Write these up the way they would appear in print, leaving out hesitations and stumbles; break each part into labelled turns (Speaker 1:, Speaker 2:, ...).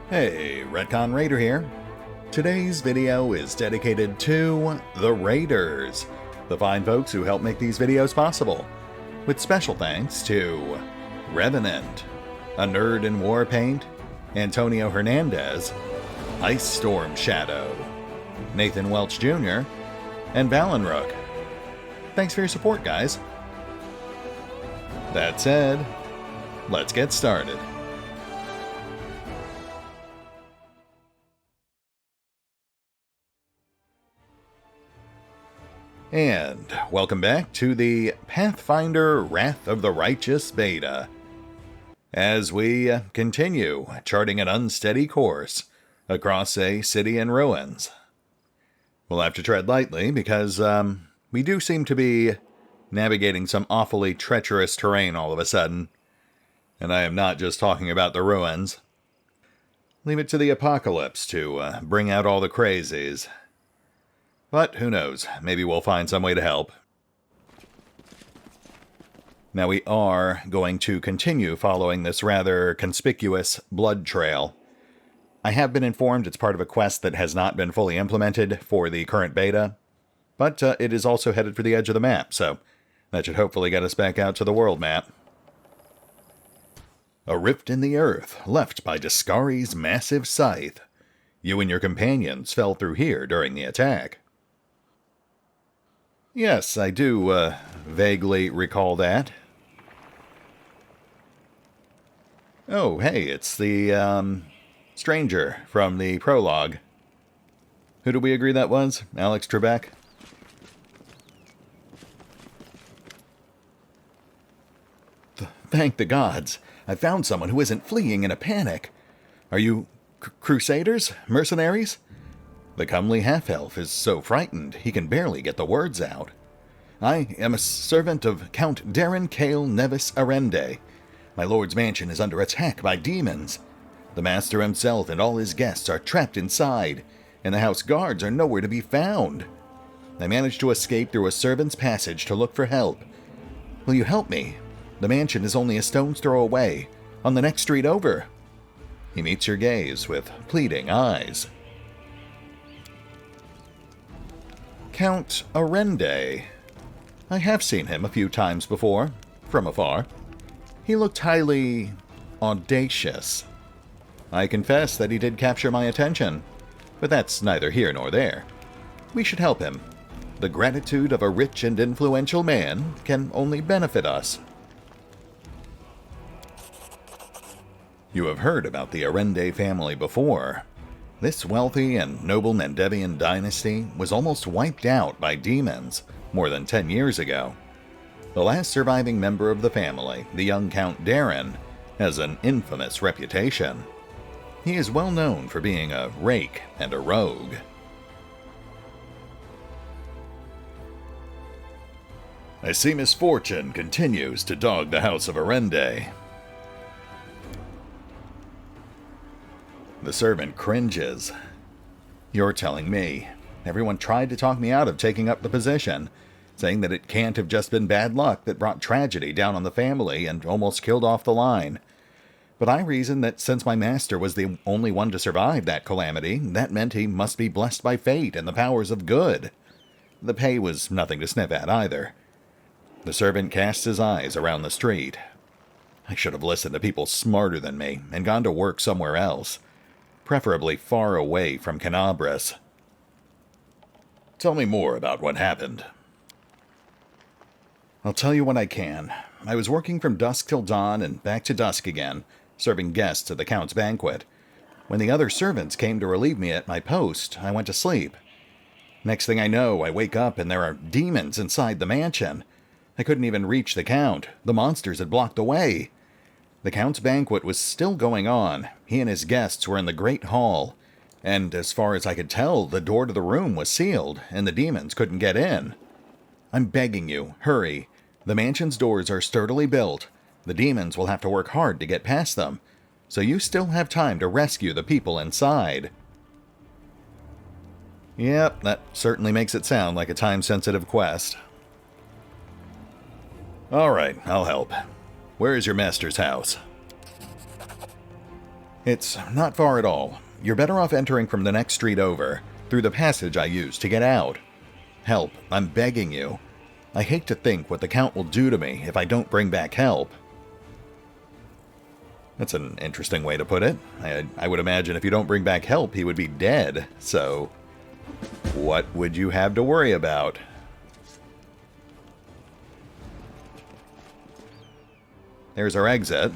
Speaker 1: Hey, RetconRaider here. Today's video is dedicated to the Raiders, the fine folks who help make these videos possible, with special thanks to Revenant, Anerdinwarpaint, Antonio Hernandez, Icestormshadow, Nathan Welch Jr., and Valinrook. Thanks for your support, guys. That said, let's get started. And welcome back to the Pathfinder Wrath of the Righteous beta, as we continue charting an unsteady course across a city in ruins. We'll have to tread lightly because we do seem to be navigating some awfully treacherous terrain all of a sudden, and I am not just talking about the ruins. Leave it to the apocalypse to bring out all the crazies. But who knows, maybe we'll find some way to help. Now we are going to continue following this rather conspicuous blood trail. I have been informed it's part of a quest that has not been fully implemented for the current beta, but it is also headed for the edge of the map, so that should hopefully get us back out to the world map. A rift in the earth left by Discari's massive scythe. You and your companions fell through here during the attack. Yes, I do vaguely recall that. Oh, hey, it's the stranger from the prologue. Who do we agree that was? Alex Trebek? Thank the gods. I found someone who isn't fleeing in a panic. Are you crusaders? Mercenaries? The comely half-elf is so frightened he can barely get the words out. I am a servant of Count Darren Cale Nevis Arende. My lord's mansion is under attack by demons. The master himself and all his guests are trapped inside, and the house guards are nowhere to be found. I managed to escape through a servant's passage to look for help. Will you help me? The mansion is only a stone's throw away, on the next street over. He meets your gaze with pleading eyes. Count Arende. I have seen him a few times before, from afar. He looked highly audacious. I confess that he did capture my attention, but that's neither here nor there. We should help him. The gratitude of a rich and influential man can only benefit us. You have heard about the Arende family before. This wealthy and noble Nendevian dynasty was almost wiped out by demons more than 10 years ago. The last surviving member of the family, the young Count Darren, has an infamous reputation. He is well known for being a rake and a rogue. I see misfortune continues to dog the house of Arende. The servant cringes. You're telling me. Everyone tried to talk me out of taking up the position, saying that it can't have just been bad luck that brought tragedy down on the family and almost killed off the line. But I reasoned that since my master was the only one to survive that calamity, that meant he must be blessed by fate and the powers of good. The pay was nothing to sniff at either. The servant casts his eyes around the street. I should have listened to people smarter than me and gone to work somewhere else. Preferably far away from Canabras. Tell me more about what happened. I'll tell you what I can. I was working from dusk till dawn and back to dusk again, serving guests at the Count's banquet. When the other servants came to relieve me at my post, I went to sleep. Next thing I know, I wake up and there are demons inside the mansion. I couldn't even reach the Count. The monsters had blocked the way. The Count's banquet was still going on. He and his guests were in the great hall, and as far as I could tell, the door to the room was sealed, and the demons couldn't get in. I'm begging you, hurry. The mansion's doors are sturdily built. The demons will have to work hard to get past them, so you still have time to rescue the people inside. Yep, that certainly makes it sound like a time-sensitive quest. All right, I'll help. Where is your master's house? It's not far at all. You're better off entering from the next street over, through the passage I used to get out. Help, I'm begging you. I hate to think what the Count will do to me if I don't bring back help. That's an interesting way to put it. I would imagine if you don't bring back help, he would be dead. So, what would you have to worry about? There's our exit.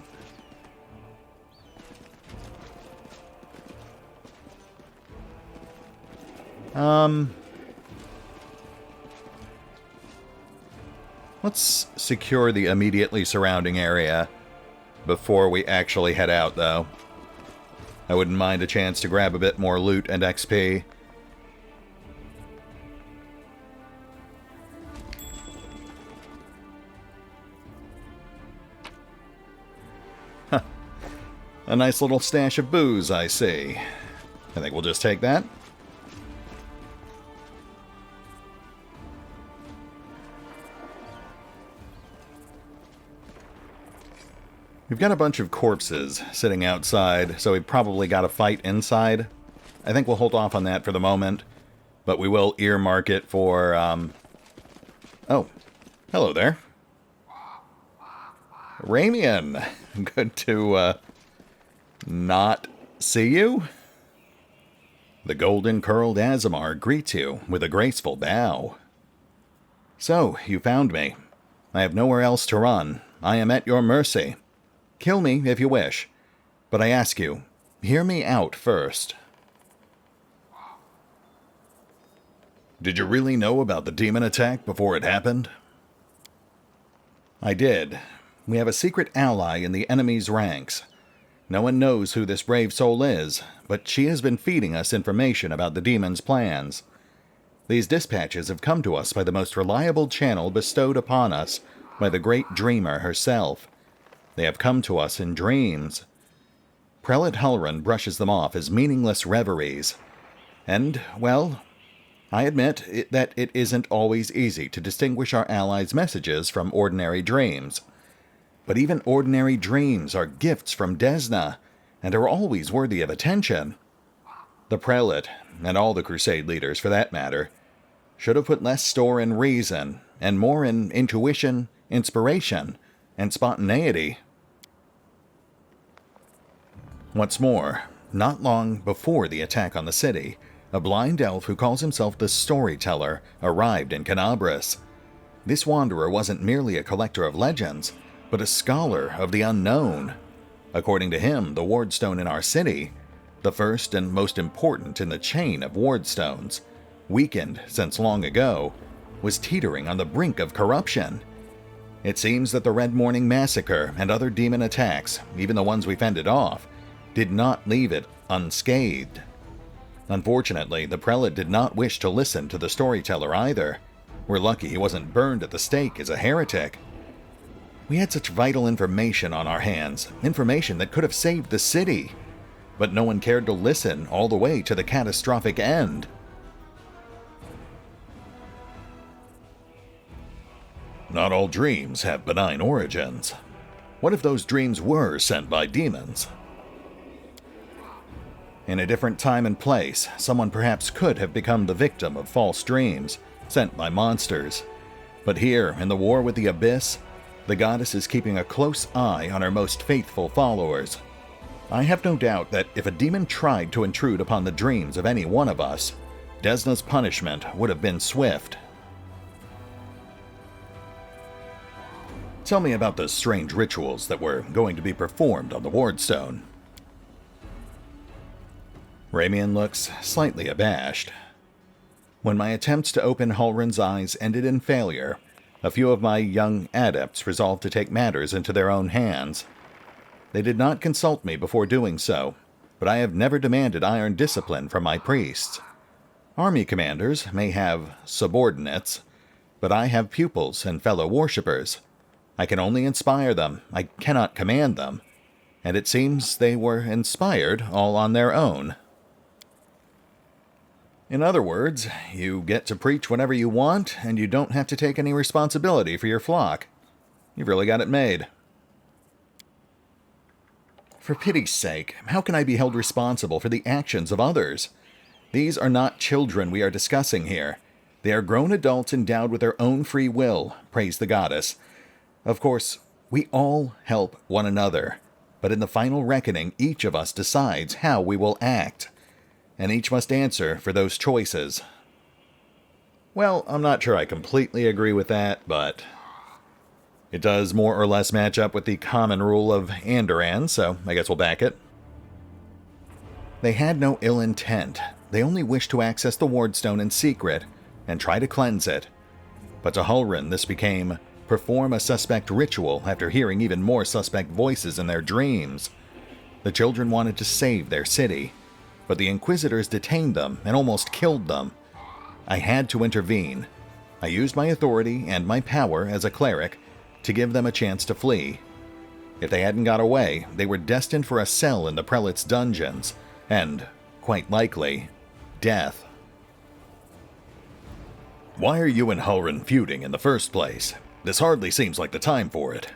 Speaker 1: Let's secure the immediately surrounding area before we actually head out, though. I wouldn't mind a chance to grab a bit more loot and XP. Huh. A nice little stash of booze, I see. I think we'll just take that. We've got a bunch of corpses sitting outside, so we probably got a fight inside. I think we'll hold off on that for the moment, but we will earmark it for, Oh, hello there. Ramien, good to, not see you. The golden-curled Aasimar greets you with a graceful bow. So, you found me. I have nowhere else to run. I am at your mercy. Kill me if you wish, but I ask you, hear me out first. Did you really know about the demon attack before it happened? I did. We have a secret ally in the enemy's ranks. No one knows who this brave soul is, but she has been feeding us information about the demon's plans. These dispatches have come to us by the most reliable channel bestowed upon us by the great dreamer herself. They have come to us in dreams. Prelate Halloran brushes them off as meaningless reveries. And, well, I admit that it isn't always easy to distinguish our allies' messages from ordinary dreams. But even ordinary dreams are gifts from Desna, and are always worthy of attention. The Prelate, and all the Crusade leaders for that matter, should have put less store in reason, and more in intuition, inspiration, and spontaneity. What's more, not long before the attack on the city, a blind elf who calls himself the Storyteller arrived in Canabris. This wanderer wasn't merely a collector of legends, but a scholar of the unknown. According to him, the wardstone in our city, the first and most important in the chain of wardstones, weakened since long ago, was teetering on the brink of corruption. It seems that the Red Morning Massacre and other demon attacks, even the ones we fended off, did not leave it unscathed. Unfortunately, the prelate did not wish to listen to the storyteller either. We're lucky he wasn't burned at the stake as a heretic. We had such vital information on our hands, information that could have saved the city. But no one cared to listen all the way to the catastrophic end. Not all dreams have benign origins. What if those dreams were sent by demons? In a different time and place, someone perhaps could have become the victim of false dreams, sent by monsters. But here, in the war with the Abyss, the goddess is keeping a close eye on her most faithful followers. I have no doubt that if a demon tried to intrude upon the dreams of any one of us, Desna's punishment would have been swift. Tell me about the strange rituals that were going to be performed on the wardstone. Ramien looks slightly abashed. When my attempts to open Halloran's eyes ended in failure, a few of my young adepts resolved to take matters into their own hands. They did not consult me before doing so, but I have never demanded iron discipline from my priests. Army commanders may have subordinates, but I have pupils and fellow worshippers. I can only inspire them, I cannot command them, and it seems they were inspired all on their own. In other words, you get to preach whenever you want, and you don't have to take any responsibility for your flock. You've really got it made. For pity's sake, how can I be held responsible for the actions of others? These are not children we are discussing here. They are grown adults endowed with their own free will, praise the goddess. Of course, we all help one another, but in the final reckoning, each of us decides how we will act, and each must answer for those choices. Well, I'm not sure I completely agree with that, but it does more or less match up with the common rule of Andoran, so I guess we'll back it. They had no ill intent. They only wished to access the Wardstone in secret and try to cleanse it. But to Halrin, this became perform a suspect ritual after hearing even more suspect voices in their dreams. The children wanted to save their city, but the Inquisitors detained them and almost killed them. I had to intervene. I used my authority and my power as a cleric to give them a chance to flee. If they hadn't got away, they were destined for a cell in the Prelate's dungeons, and, quite likely, death. Why are you and Halrin feuding in the first place? This hardly seems like the time for it.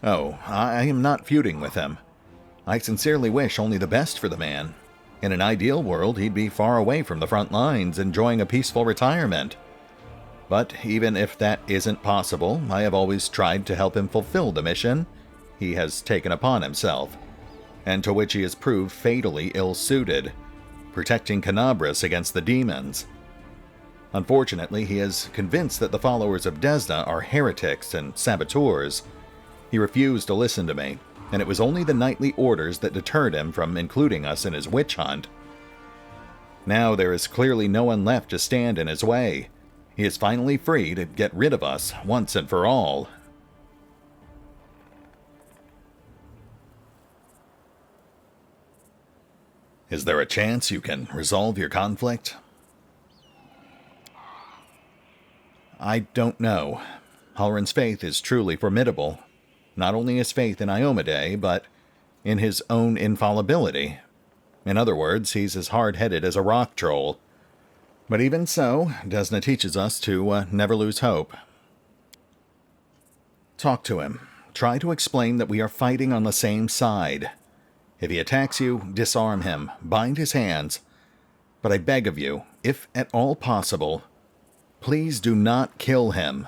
Speaker 1: Oh, I am not feuding with him. I sincerely wish only the best for the man. In an ideal world, he'd be far away from the front lines, enjoying a peaceful retirement. But even if that isn't possible, I have always tried to help him fulfill the mission he has taken upon himself, and to which he has proved fatally ill-suited, protecting Canabras against the demons. Unfortunately, he is convinced that the followers of Desna are heretics and saboteurs. He refused to listen to me, and it was only the knightly orders that deterred him from including us in his witch hunt. Now there is clearly no one left to stand in his way. He is finally free to get rid of us once and for all. Is there a chance you can resolve your conflict? I don't know. Halrin's faith is truly formidable. Not only his faith in Iomedae, but in his own infallibility. In other words, he's as hard-headed as a rock troll. But even so, Desna teaches us to never lose hope. Talk to him. Try to explain that we are fighting on the same side. If he attacks you, disarm him, bind his hands. But I beg of you, if at all possible, please do not kill him.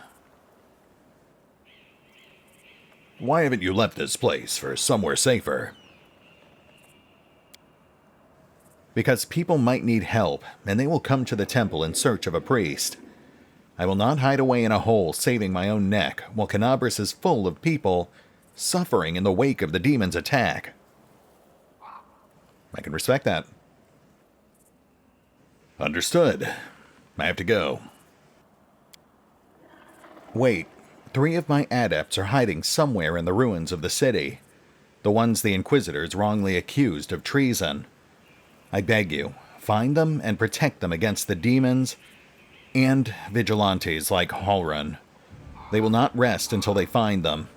Speaker 1: Why haven't you left this place for somewhere safer? Because people might need help, and they will come to the temple in search of a priest. I will not hide away in a hole saving my own neck, while Canabras is full of people suffering in the wake of the demon's attack. I can respect that. Understood. I have to go. Wait. 3 of my adepts are hiding somewhere in the ruins of the city. The ones the Inquisitors wrongly accused of treason. I beg you, find them and protect them against the demons and vigilantes like Halrin. They will not rest until they find them.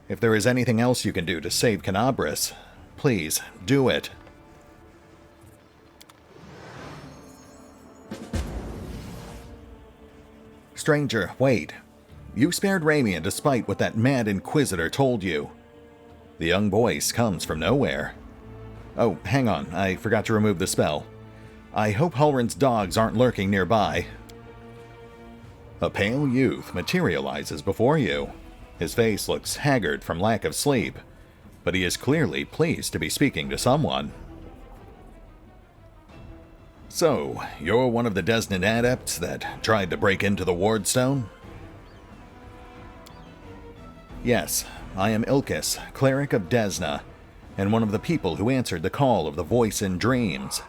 Speaker 1: If there is anything else you can do to save Canabras, please do it. Stranger, wait. You spared Ramien despite what that mad Inquisitor told you. The young voice comes from nowhere. Oh, hang on, I forgot to remove the spell. I hope Halrin's dogs aren't lurking nearby. A pale youth materializes before you. His face looks haggard from lack of sleep, but he is clearly pleased to be speaking to someone. So, you're one of the Desnid adepts that tried to break into the Wardstone? Yes, I am Ilkes, cleric of Desna, and one of the people who answered the call of the voice in dreams.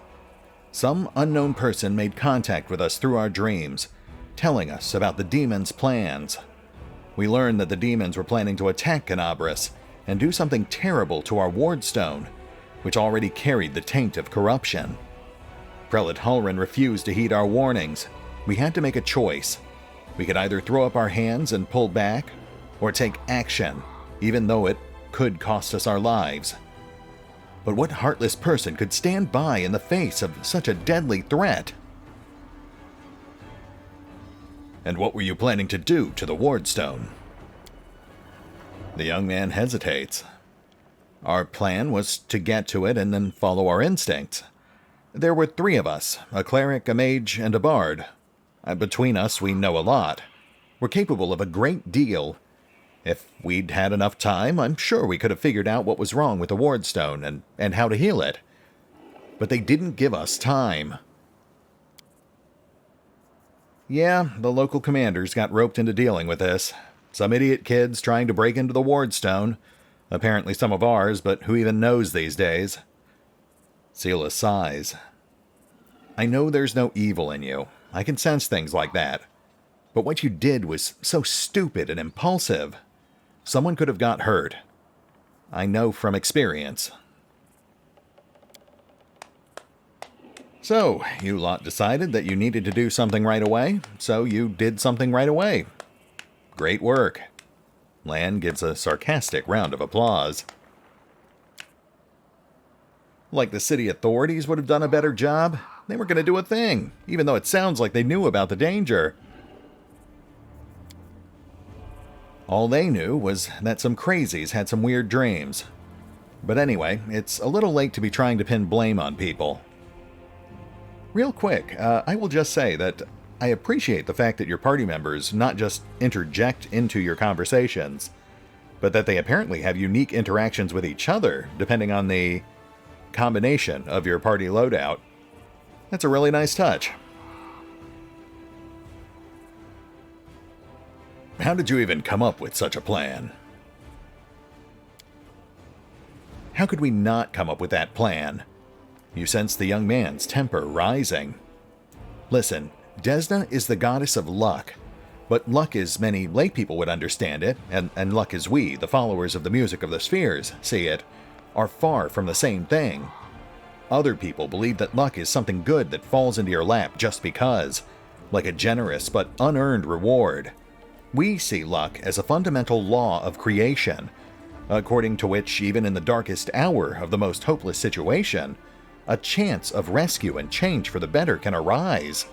Speaker 1: Some unknown person made contact with us through our dreams, telling us about the demons' plans. We learned that the demons were planning to attack Canabras and do something terrible to our Wardstone, which already carried the taint of corruption. Prelate Halrin refused to heed our warnings. We had to make a choice. We could either throw up our hands and pull back, or take action, even though it could cost us our lives. But what heartless person could stand by in the face of such a deadly threat? And what were you planning to do to the Wardstone? The young man hesitates. Our plan was to get to it and then follow our instincts. There were 3 of us, a cleric, a mage, and a bard. Between us, we know a lot. We're capable of a great deal. If we'd had enough time, I'm sure we could have figured out what was wrong with the wardstone and how to heal it. But they didn't give us time. Yeah, the local commanders got roped into dealing with this. Some idiot kids trying to break into the wardstone. Apparently some of ours, but who even knows these days? Seela sighs. I know there's no evil in you. I can sense things like that. But what you did was so stupid and impulsive. Someone could have got hurt. I know from experience. So, you lot decided that you needed to do something right away, so you did something right away. Great work. Lan gives a sarcastic round of applause. Like the city authorities would have done a better job? They were going to do a thing, even though it sounds like they knew about the danger. All they knew was that some crazies had some weird dreams. But anyway, it's a little late to be trying to pin blame on people. Real quick, I will just say that I appreciate the fact that your party members not just interject into your conversations, but that they apparently have unique interactions with each other, depending on the combination of your party loadout. That's a really nice touch. How did you even come up with such a plan? How could we not come up with that plan? You sense the young man's temper rising. Listen, Desna is the goddess of luck, but luck as many lay people would understand it, and luck as we, the followers of the music of the spheres, see it, are far from the same thing. Other people believe that luck is something good that falls into your lap just because, like a generous but unearned reward. We see luck as a fundamental law of creation, according to which even in the darkest hour of the most hopeless situation, a chance of rescue and change for the better can arise.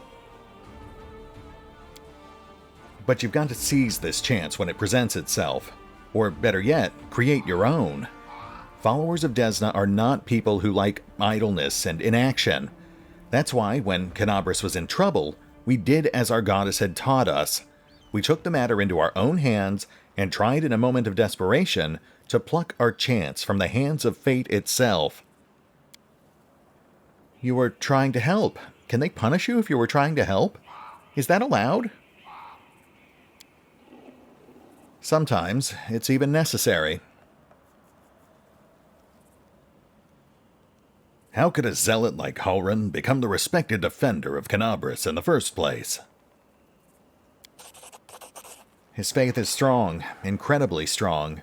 Speaker 1: But you've got to seize this chance when it presents itself, or better yet, create your own. Followers of Desna are not people who like idleness and inaction. That's why, when Canabris was in trouble, we did as our goddess had taught us. We took the matter into our own hands and tried in a moment of desperation to pluck our chance from the hands of fate itself. You were trying to help. Can they punish you if you were trying to help? Is that allowed? Sometimes it's even necessary. How could a zealot like Halrin become the respected defender of Canabris in the first place? His faith is strong, incredibly strong.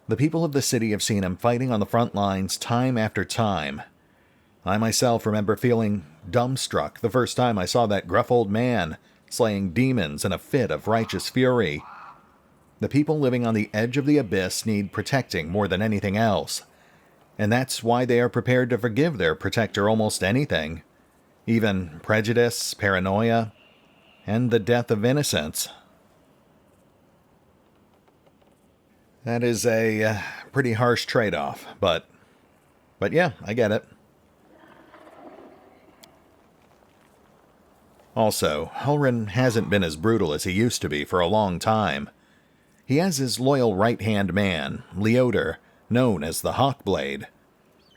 Speaker 1: The people of the city have seen him fighting on the front lines time after time. I myself remember feeling dumbstruck the first time I saw that gruff old man slaying demons in a fit of righteous fury. The people living on the edge of the abyss need protecting more than anything else, and that's why they are prepared to forgive their protector almost anything, even prejudice, paranoia, and the death of innocence. That is a pretty harsh trade-off, but yeah, I get it. Also, Halrin hasn't been as brutal as he used to be for a long time. He has his loyal right-hand man, Leoder, known as the Hawkblade.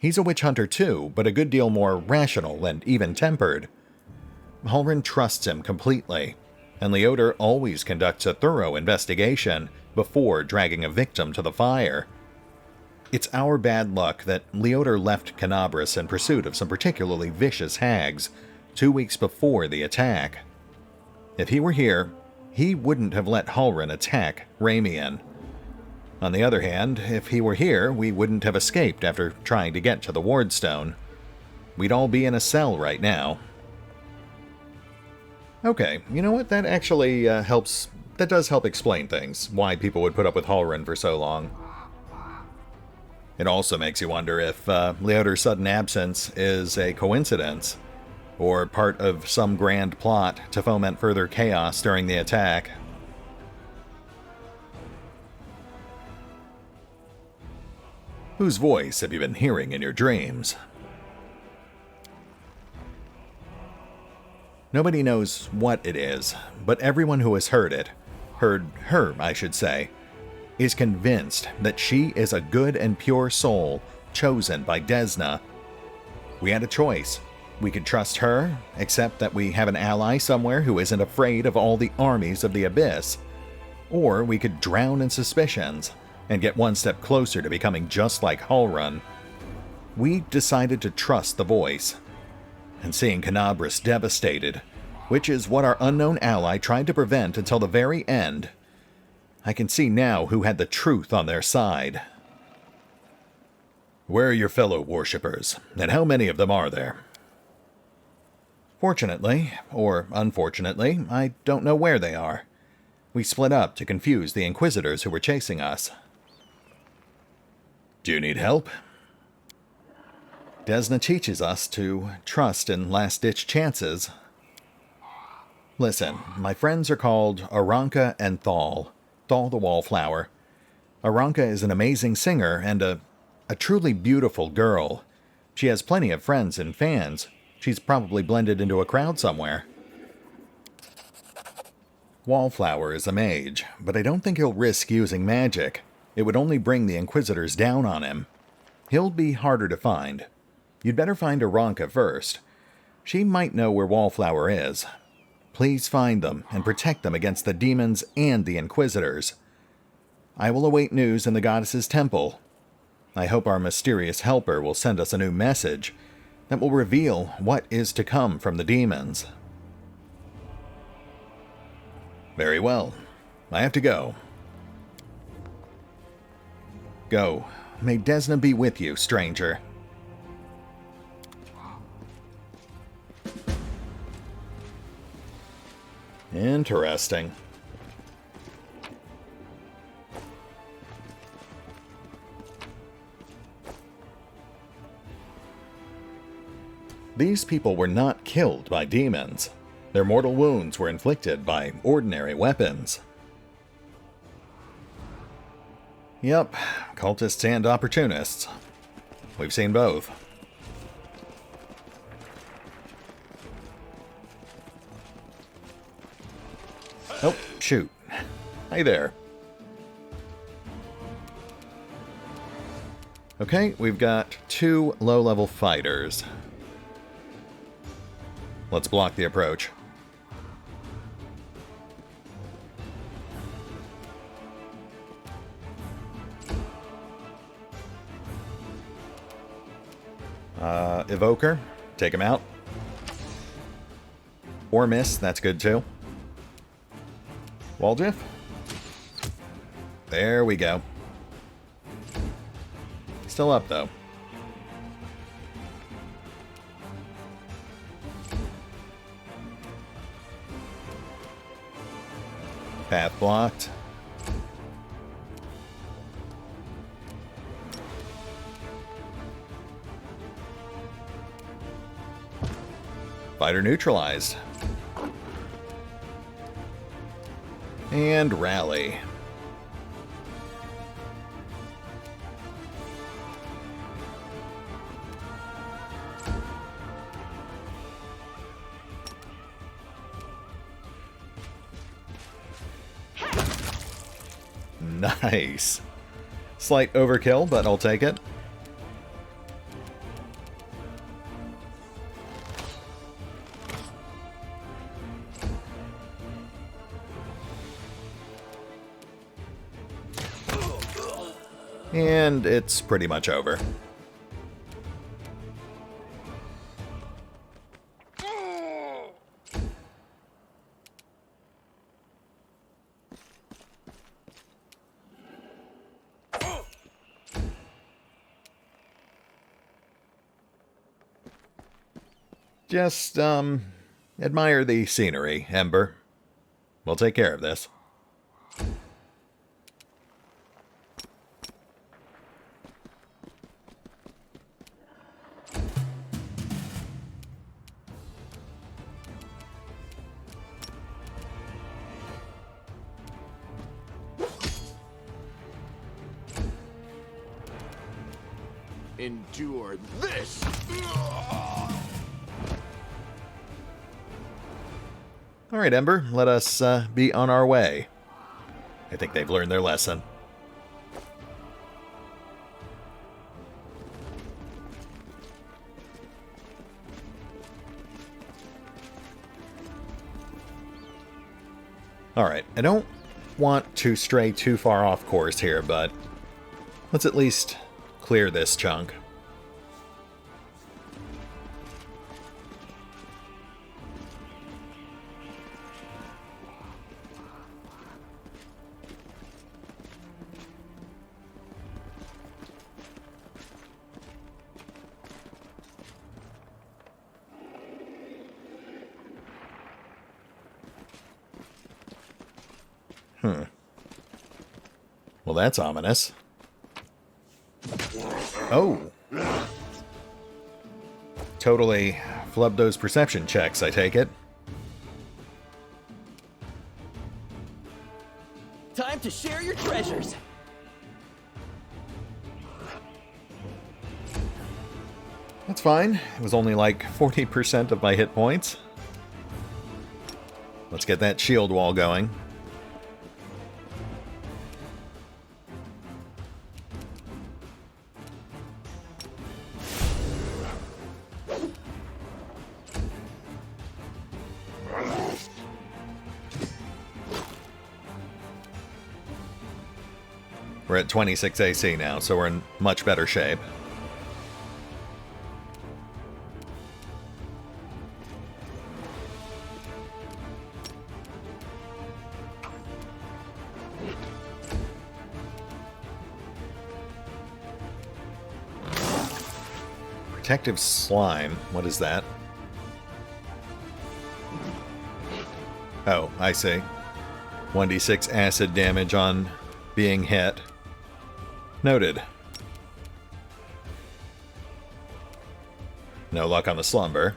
Speaker 1: He's a witch hunter too, but a good deal more rational and even-tempered. Halrin trusts him completely, and Leoder always conducts a thorough investigation before dragging a victim to the fire. It's our bad luck that Leoder left Canabris in pursuit of some particularly vicious hags 2 weeks before the attack. If he were here, he wouldn't have let Halrin attack Ramien. On the other hand, if he were here, we wouldn't have escaped after trying to get to the Wardstone. We'd all be in a cell right now. Okay, you know what? That actually helps. That does help explain things, why people would put up with Halrin for so long. It also makes you wonder if Leoder's sudden absence is a coincidence, or part of some grand plot to foment further chaos during the attack. Whose voice have you been hearing in your dreams? Nobody knows what it is, but everyone who has heard it, heard her, I should say, is convinced that she is a good and pure soul chosen by Desna. We had a choice. We could trust her, except that we have an ally somewhere who isn't afraid of all the armies of the Abyss. Or we could drown in suspicions and get one step closer to becoming just like Halrun. We decided to trust the voice. And seeing Canabras devastated, which is what our unknown ally tried to prevent until the very end, I can see now who had the truth on their side. Where are your fellow worshippers, and how many of them are there? Fortunately, or unfortunately, I don't know where they are. We split up to confuse the Inquisitors who were chasing us. Do you need help? Desna teaches us to trust in last-ditch chances. Listen, my friends are called Aranka and Thal. Thal the Wallflower. Aranka is an amazing singer and a truly beautiful girl. She has plenty of friends and fans. She's probably blended into a crowd somewhere. Wallflower is a mage, but I don't think he'll risk using magic. It would only bring the Inquisitors down on him. He'll be harder to find. You'd better find Aranka first. She might know where Wallflower is. Please find them and protect them against the demons and the Inquisitors. I will await news in the goddess's temple. I hope our mysterious helper will send us a new message that will reveal what is to come from the demons. Very well. I have to go. Go. May Desna be with you, stranger. Interesting. These people were not killed by demons. Their mortal wounds were inflicted by ordinary weapons. Yep, cultists and opportunists. We've seen both. Oh, shoot. Hi there. Okay, we've got 2 low-level fighters. Let's block the approach. Evoker, take him out. Or miss, that's good too. Waldiff. There we go. Still up though. Path blocked. Fighter neutralized. And rally. Nice. Slight overkill, but I'll take it. And it's pretty much over. Just, admire the scenery, Ember. We'll take care of this.
Speaker 2: Endure this!
Speaker 1: All right, Ember, let us be on our way. I think they've learned their lesson. All right, I don't want to stray too far off course here, but let's at least clear this chunk. Well, that's ominous. Oh. Totally flubbed those perception checks, I take it.
Speaker 3: Time to share your treasures.
Speaker 1: That's fine. It was only like 40% of my hit points. Let's get that shield wall going. We're at 26 AC now, so we're in much better shape. Protective slime, what is that? Oh, I see. 1d6 acid damage on being hit. Noted. No luck on the slumber.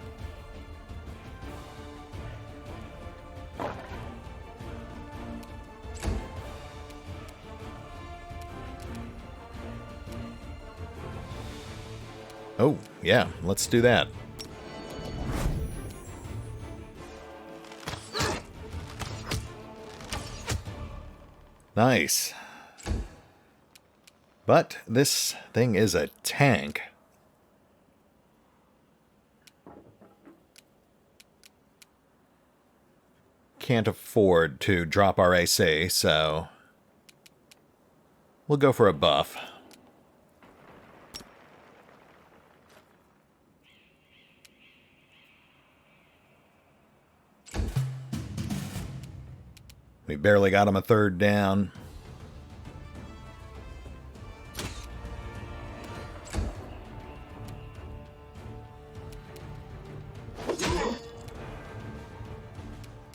Speaker 1: Oh, yeah, let's do that. Nice. But this thing is a tank. Can't afford to drop our AC, so we'll go for a buff. We barely got him a third down.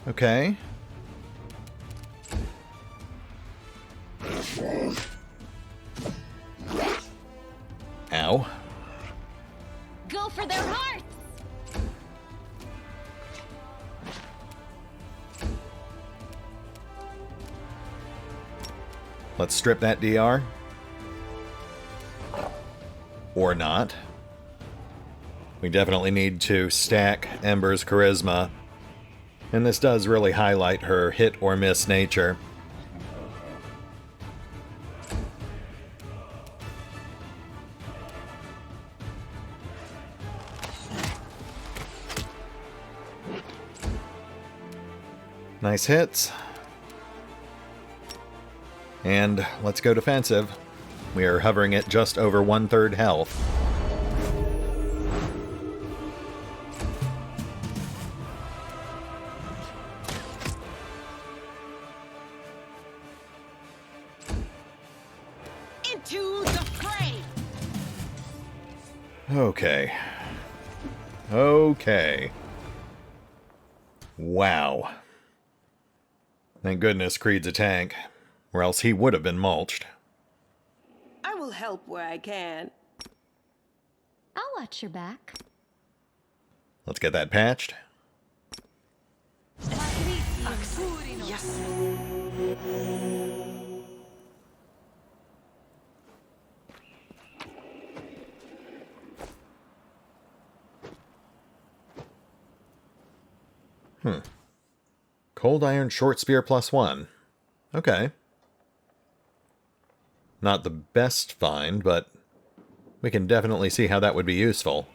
Speaker 1: Okay. Ow.
Speaker 4: Go for their hearts!
Speaker 1: Let's strip that DR. Or not. We definitely need to stack Ember's charisma. And this does really highlight her hit or miss nature. Nice hits. And let's go defensive. We are hovering at just over 1/3 health.
Speaker 4: Into the fray!
Speaker 1: Okay. Okay. Wow. Thank goodness Creed's a tank, or else he would have been mulched.
Speaker 5: I will help where I can.
Speaker 4: I'll watch your back.
Speaker 1: Let's get that patched.
Speaker 5: Yes.
Speaker 1: Cold Iron Short Spear +1. Okay. Not the best find, but we can definitely see how that would be useful.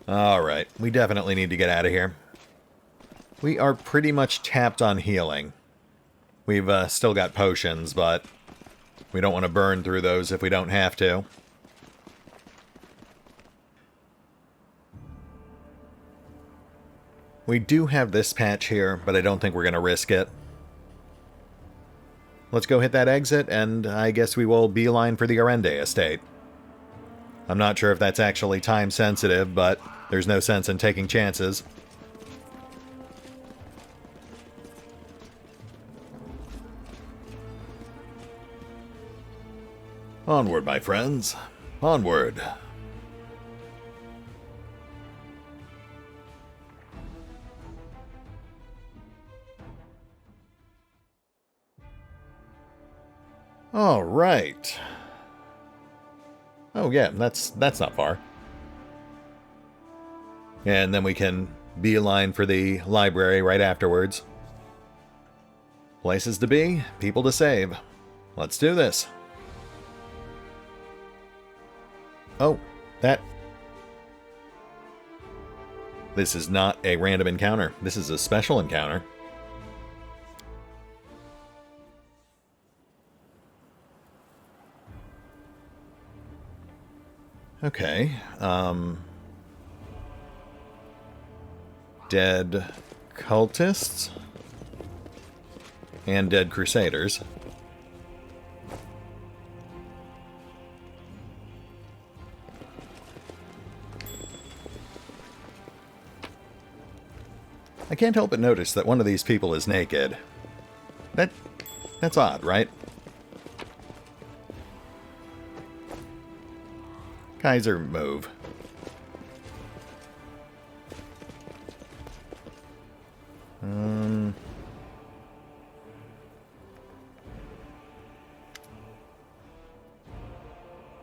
Speaker 1: Alright, we definitely need to get out of here. We are pretty much tapped on healing. We've still got potions, but we don't want to burn through those if we don't have to. We do have this patch here, but I don't think we're going to risk it. Let's go hit that exit, and I guess we will beeline for the Arende estate. I'm not sure if that's actually time sensitive, but there's no sense in taking chances. Onward, my friends. Onward. All right. Oh yeah, that's not far. And then we can beeline for the library right afterwards. Places to be, people to save. Let's do this. Oh, this is not a random encounter. This is a special encounter. Okay, dead cultists and dead crusaders. I can't help but notice that one of these people is naked. That's odd, right? Kaiser, move.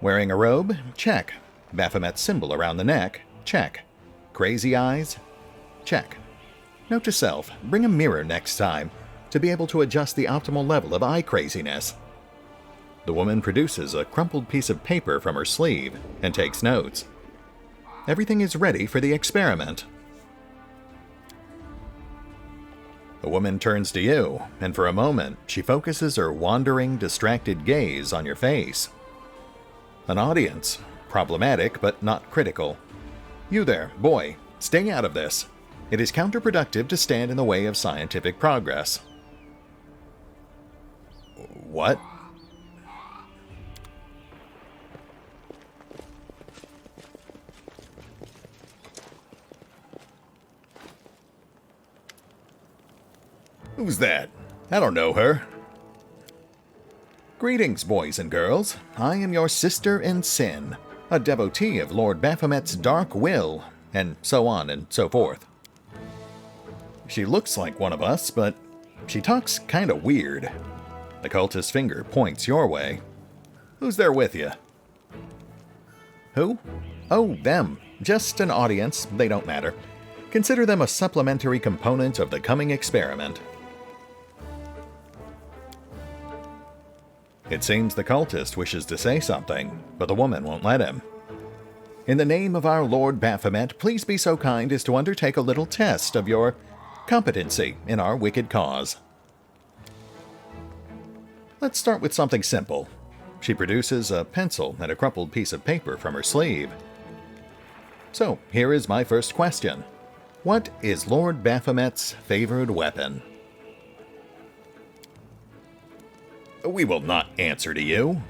Speaker 1: Wearing a robe? Check. Baphomet's symbol around the neck? Check. Crazy eyes? Check. Note to self, bring a mirror next time to be able to adjust the optimal level of eye craziness. The woman produces a crumpled piece of paper from her sleeve and takes notes. Everything is ready for the experiment. The woman turns to you, and for a moment, she focuses her wandering, distracted gaze on your face. An audience. Problematic, but not critical. You there, boy, stay out of this. It is counterproductive to stand in the way of scientific progress. What? Who's that? I don't know her. Greetings, boys and girls. I am your sister in sin, a devotee of Lord Baphomet's dark will, and so on and so forth. She looks like one of us, but she talks kinda weird. The cultist's finger points your way. Who's there with you? Who? Oh, them. Just an audience. They don't matter. Consider them a supplementary component of the coming experiment. It seems the cultist wishes to say something, but the woman won't let him. In the name of our Lord Baphomet, please be so kind as to undertake a little test of your competency in our wicked cause. Let's start with something simple. She produces a pencil and a crumpled piece of paper from her sleeve. So, here is my first question. What is Lord Baphomet's favored weapon? We will not answer to you.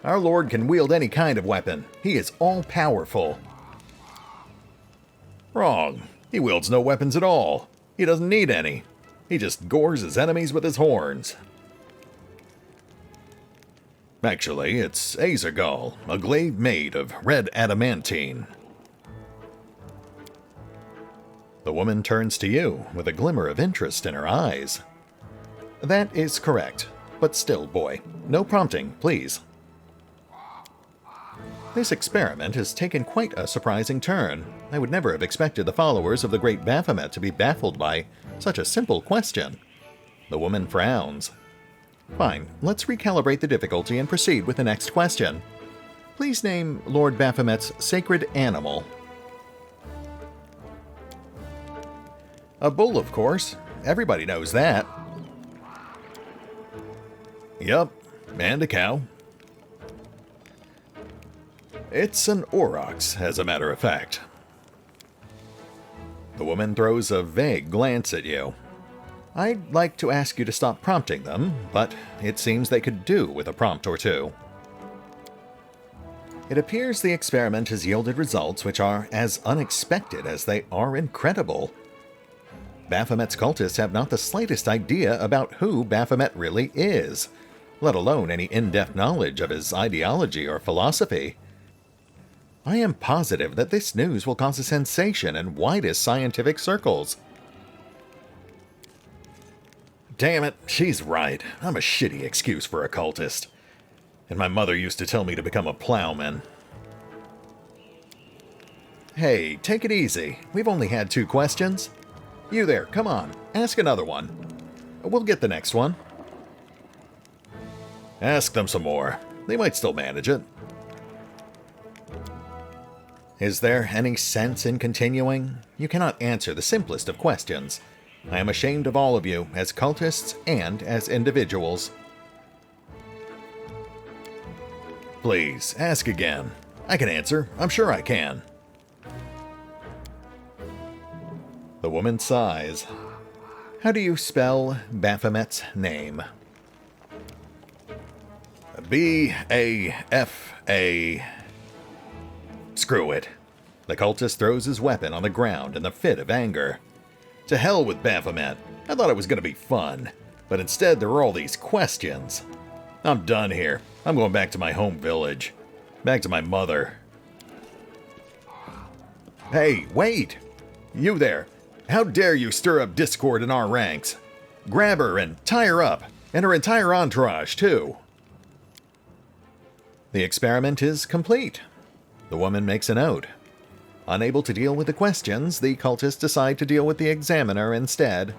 Speaker 1: Our Lord can wield any kind of weapon. He is all-powerful. Wrong. He wields no weapons at all. He doesn't need any. He just gores his enemies with his horns. Actually, it's Azergal, a glaive made of red adamantine. The woman turns to you with a glimmer of interest in her eyes. That is correct, but still, boy, no prompting, please. This experiment has taken quite a surprising turn. I would never have expected the followers of the great Baphomet to be baffled by such a simple question. The woman frowns. Fine, let's recalibrate the difficulty and proceed with the next question. Please name Lord Baphomet's sacred animal. A bull, of course. Everybody knows that. Yup, and a cow. It's an aurochs, as a matter of fact. The woman throws a vague glance at you. I'd like to ask you to stop prompting them, but it seems they could do with a prompt or two. It appears the experiment has yielded results which are as unexpected as they are incredible. Baphomet's cultists have not the slightest idea about who Baphomet really is, let alone any in-depth knowledge of his ideology or philosophy. I am positive that this news will cause a sensation in widest scientific circles. Damn it, she's right. I'm a shitty excuse for a cultist. And my mother used to tell me to become a plowman. Hey, take it easy. We've only had 2 questions. You there, come on, ask another one. We'll get the next one. Ask them some more. They might still manage it. Is there any sense in continuing? You cannot answer the simplest of questions. I am ashamed of all of you, as cultists and as individuals. Please, ask again. I can answer. I'm sure I can. The woman sighs. How do you spell Baphomet's name? B-A-F-A... Screw it. The cultist throws his weapon on the ground in a fit of anger. To hell with Baphomet. I thought it was going to be fun. But instead there were all these questions. I'm done here. I'm going back to my home village. Back to my mother. Hey, wait! You there. How dare you stir up discord in our ranks? Grab her and tie her up. And her entire entourage, too. The experiment is complete. The woman makes a note. Unable to deal with the questions, the cultists decide to deal with the examiner instead.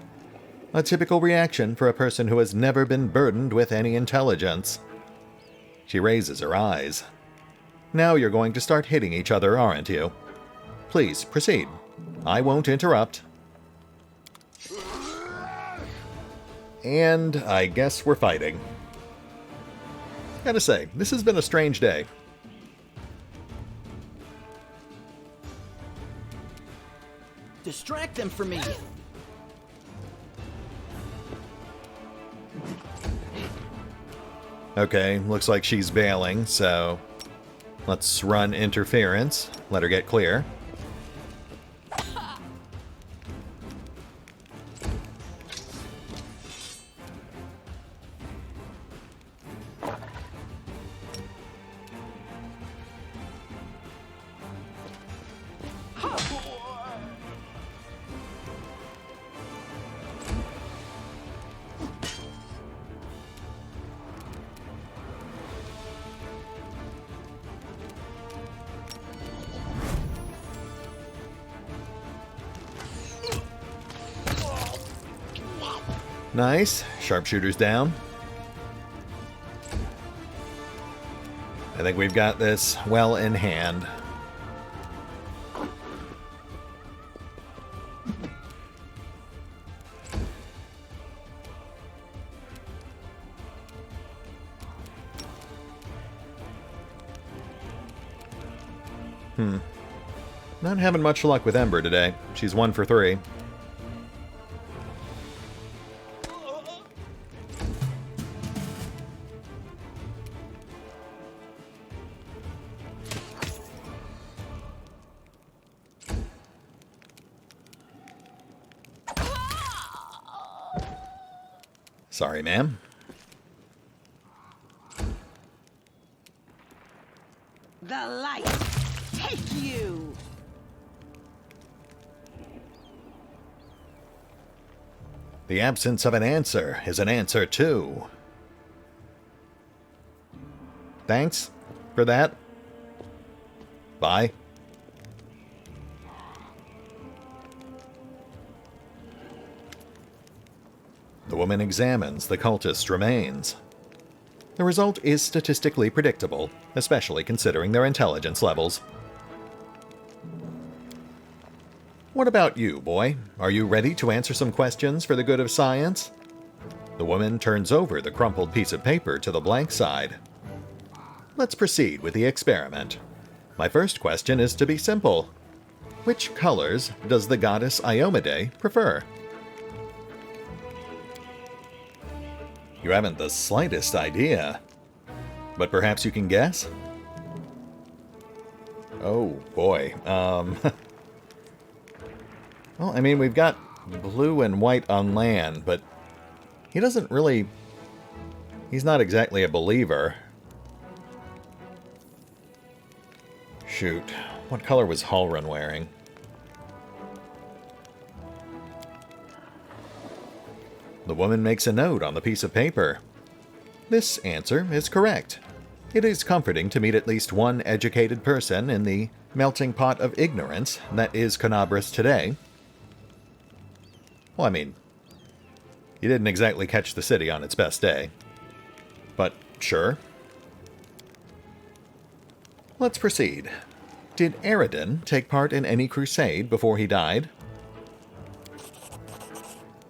Speaker 1: A typical reaction for a person who has never been burdened with any intelligence. She raises her eyes. Now you're going to start hitting each other, aren't you? Please, proceed. I won't interrupt. And I guess we're fighting. Gotta say, this has been a strange day.
Speaker 3: Distract them for me.
Speaker 1: Okay, looks like she's bailing, so let's run interference. Let her get clear. Nice. Sharpshooter's down. I think we've got this well in hand. Not having much luck with Ember today. She's 1 for 3. Sorry, ma'am.
Speaker 5: The light take you.
Speaker 1: The absence of an answer is an answer too. Thanks for that. Bye. The woman examines the cultist's remains. The result is statistically predictable, especially considering their intelligence levels. What about you, boy? Are you ready to answer some questions for the good of science? The woman turns over the crumpled piece of paper to the blank side. Let's proceed with the experiment. My first question is to be simple. Which colors does the goddess Iomedae prefer? You haven't the slightest idea. But perhaps you can guess? Oh, boy. Well, I mean, we've got blue and white on land, but he doesn't really... He's not exactly a believer. Shoot. What color was Halrun wearing? The woman makes a note on the piece of paper. This answer is correct. It is comforting to meet at least one educated person in the melting pot of ignorance that is Conabras today. Well, I mean, you didn't exactly catch the city on its best day. But sure. Let's proceed. Did Anerdin take part in any crusade before he died?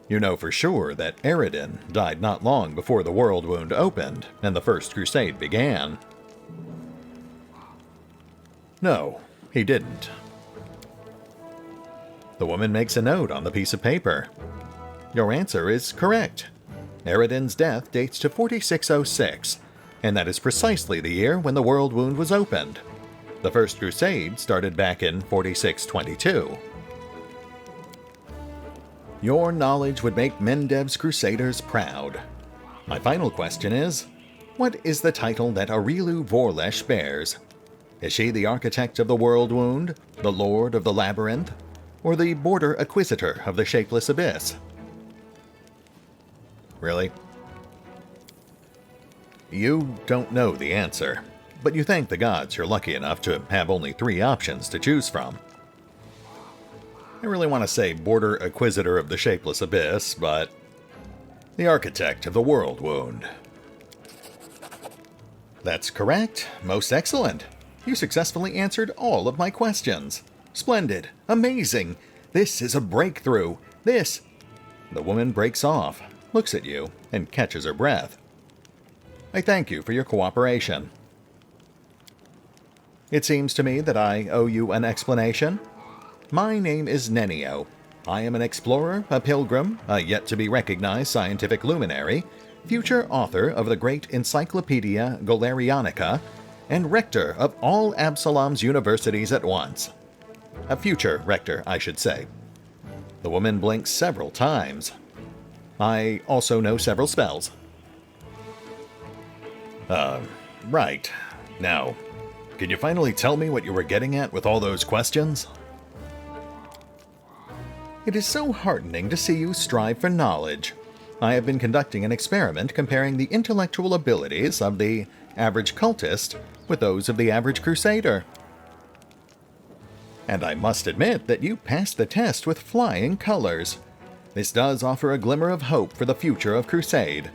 Speaker 1: You know for sure that Anerdin died not long before the world wound opened and the First Crusade began. No, he didn't. The woman makes a note on the piece of paper. Your answer is correct. Anerdin's death dates to 4606, and that is precisely the year when the world wound was opened. The First Crusade started back in 4622. Your knowledge would make Mendev's Crusaders proud. My final question is, what is the title that Aurilu Vorlesh bears? Is she the architect of the World Wound, the Lord of the Labyrinth, or the Border Acquisitor of the Shapeless Abyss? Really? You don't know the answer, but you thank the gods you're lucky enough to have only 3 options to choose from. I really want to say Border Acquisitor of the Shapeless Abyss, but the Architect of the World Wound. That's correct. Most excellent. You successfully answered all of my questions. Splendid. Amazing. This is a breakthrough. This... The woman breaks off, looks at you, and catches her breath. I thank you for your cooperation. It seems to me that I owe you an explanation. My name is Nenio. I am an explorer, a pilgrim, a yet-to-be-recognized scientific luminary, future author of the great Encyclopedia Golarianica, and rector of all Absalom's universities at once. A future rector, I should say. The woman blinks several times. I also know several spells. Right. Now, can you finally tell me what you were getting at with all those questions? It is so heartening to see you strive for knowledge. I have been conducting an experiment comparing the intellectual abilities of the average cultist with those of the average crusader. And I must admit that you passed the test with flying colors. This does offer a glimmer of hope for the future of Crusade.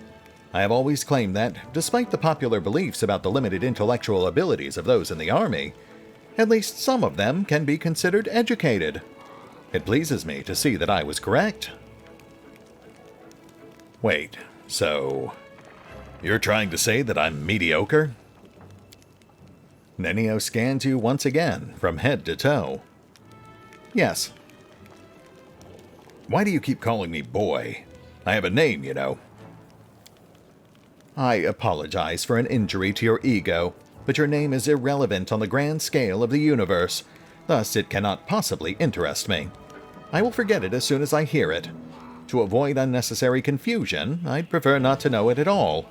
Speaker 1: I have always claimed that, despite the popular beliefs about the limited intellectual abilities of those in the army, at least some of them can be considered educated. It pleases me to see that I was correct. Wait, so... you're trying to say that I'm mediocre? Nenio scans you once again, from head to toe. Yes. Why do you keep calling me boy? I have a name, you know. I apologize for an injury to your ego, but your name is irrelevant on the grand scale of the universe, thus it cannot possibly interest me. I will forget it as soon as I hear it. To avoid unnecessary confusion, I'd prefer not to know it at all.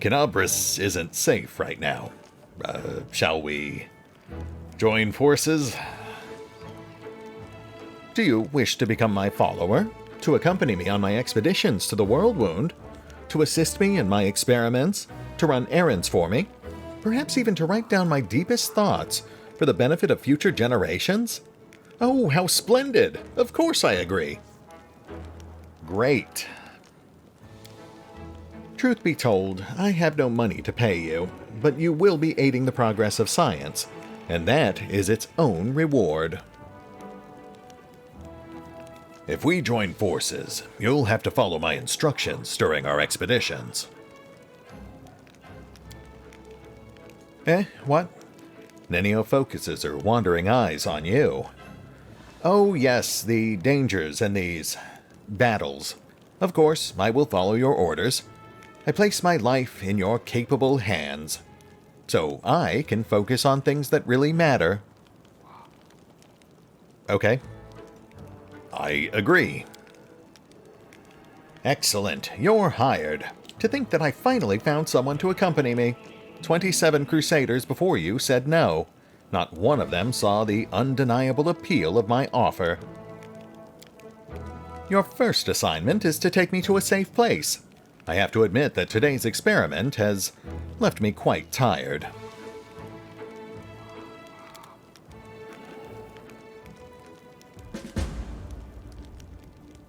Speaker 1: Conabras isn't safe right now. Shall we join forces? Do you wish to become my follower? To accompany me on my expeditions to the World Wound? To assist me in my experiments? To run errands for me? Perhaps even to write down my deepest thoughts for the benefit of future generations? Oh, how splendid! Of course I agree. Great. Truth be told, I have no money to pay you, but you will be aiding the progress of science, and that is its own reward. If we join forces, you'll have to follow my instructions during our expeditions. What? Nenio focuses her wandering eyes on you. Oh yes, the dangers and these battles. Of course, I will follow your orders. I place my life in your capable hands, so I can focus on things that really matter. Okay. I agree. Excellent, you're hired. To think that I finally found someone to accompany me. 27 Crusaders before you said no. Not one of them saw the undeniable appeal of my offer. Your first assignment is to take me to a safe place. I have to admit that today's experiment has left me quite tired.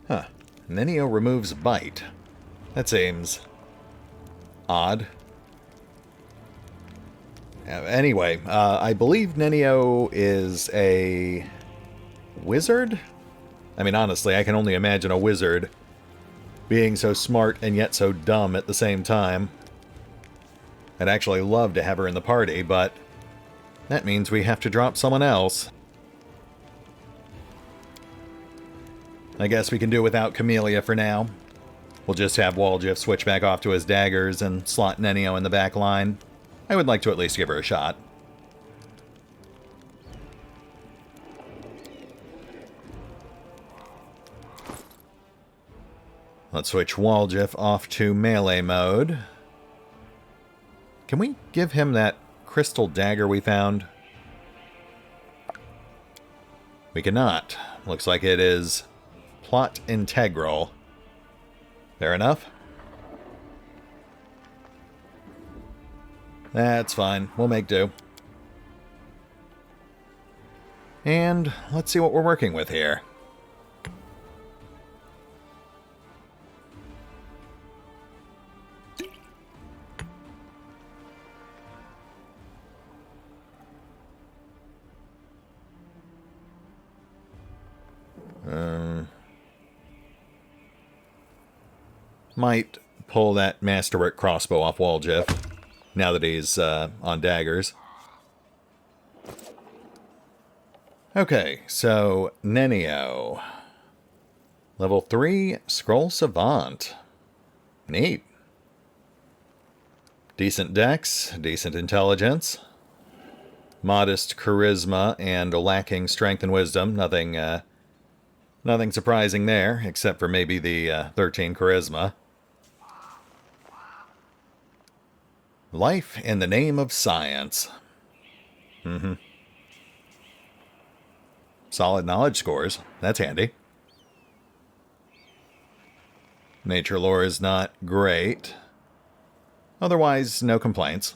Speaker 1: Huh. Nenio removes bite. That seems odd. Anyway, I believe Nenio is a wizard? I mean, honestly, I can only imagine a wizard being so smart and yet so dumb at the same time. I'd actually love to have her in the party, but that means we have to drop someone else. I guess we can do without Camellia for now. We'll just have Walgif switch back off to his daggers and slot Nenio in the back line. I would like to at least give her a shot. Let's switch Walgif off to melee mode. Can we give him that crystal dagger we found? We cannot. Looks like it is plot integral. Fair enough. That's fine. We'll make do. And let's see what we're working with here. Might pull that Masterwork crossbow off Walgif, now that he's on daggers. Okay, so Nenio. Level 3 Scroll Savant. Neat. Decent dex, decent intelligence. Modest charisma and lacking strength and wisdom. Nothing surprising there, except for maybe the 13 charisma. Life in the name of science. Solid knowledge scores. That's handy. Nature lore is not great. Otherwise, no complaints.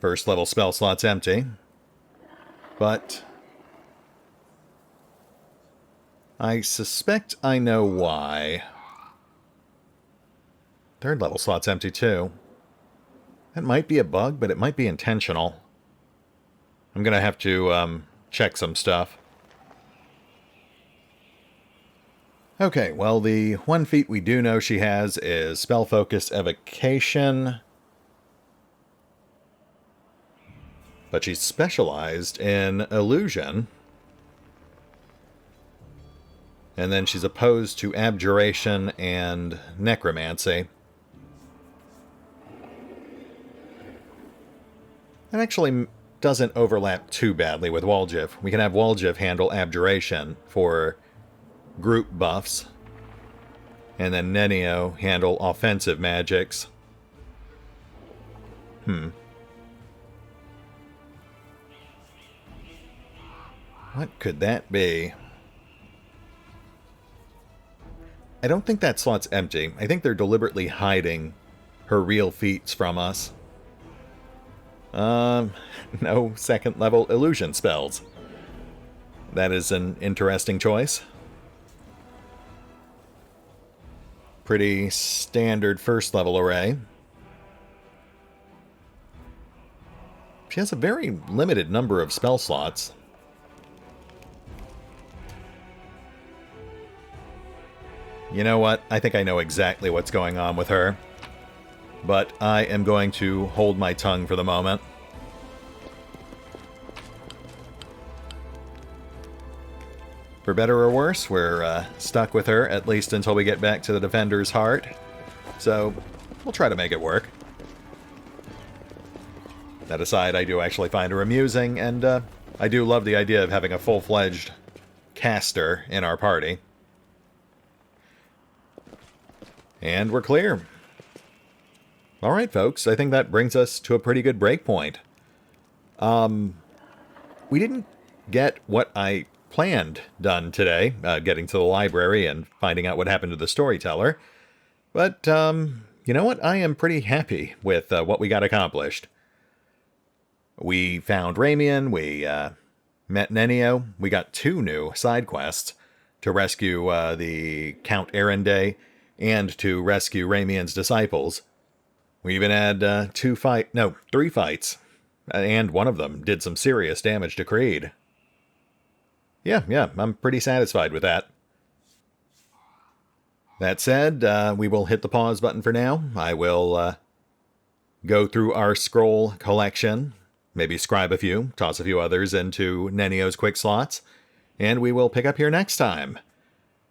Speaker 1: First level spell slot's empty. But I suspect I know why. Third level slot's empty too. That might be a bug, but it might be intentional. I'm gonna have to check some stuff. Okay, well, the one feat we do know she has is Spell Focus Evocation. But she's specialized in Illusion. And then she's opposed to Abjuration and Necromancy. That actually doesn't overlap too badly with Walgif. We can have Walgif handle Abjuration for group buffs. And then Nenio handle offensive magics. What could that be? I don't think that slot's empty. I think they're deliberately hiding her real feats from us. No second level illusion spells. That is an interesting choice. Pretty standard first level array. She has a very limited number of spell slots. You know what? I think I know exactly what's going on with her. But I am going to hold my tongue for the moment. For better or worse, we're stuck with her, at least until we get back to the Defender's Heart. So, we'll try to make it work. That aside, I do actually find her amusing, and I do love the idea of having a full-fledged caster in our party. And we're clear. Alright, folks, I think that brings us to a pretty good break point. We didn't get what I planned done today, getting to the library and finding out what happened to the storyteller. But, you know what? I am pretty happy with what we got accomplished. We found Ramien, we met Nenio, we got 2 new side quests to rescue the Count Anerdinwarpaint and to rescue Ramien's disciples. We even had 3 fights, and one of them did some serious damage to Creed. Yeah, I'm pretty satisfied with that. That said, we will hit the pause button for now. I will go through our scroll collection, maybe scribe a few, toss a few others into Nenio's quick slots, and we will pick up here next time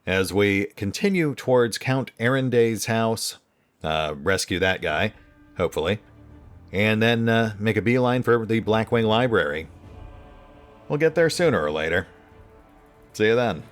Speaker 1: as we continue towards Count Anerdinwarpaint's house, rescue that guy, hopefully, and then make a beeline for the Blackwing Library. We'll get there sooner or later. See you then.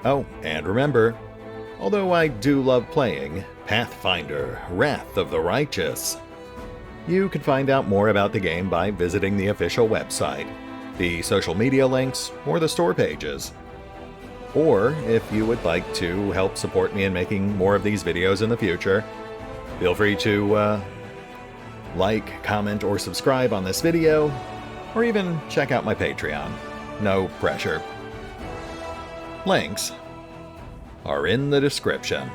Speaker 1: Oh, and remember, although I do love playing Pathfinder, Wrath of the Righteous, you can find out more about the game by visiting the official website, the social media links, or the store pages. Or, if you would like to help support me in making more of these videos in the future, feel free to like, comment, or subscribe on this video, or even check out my Patreon. No pressure. Links are in the description.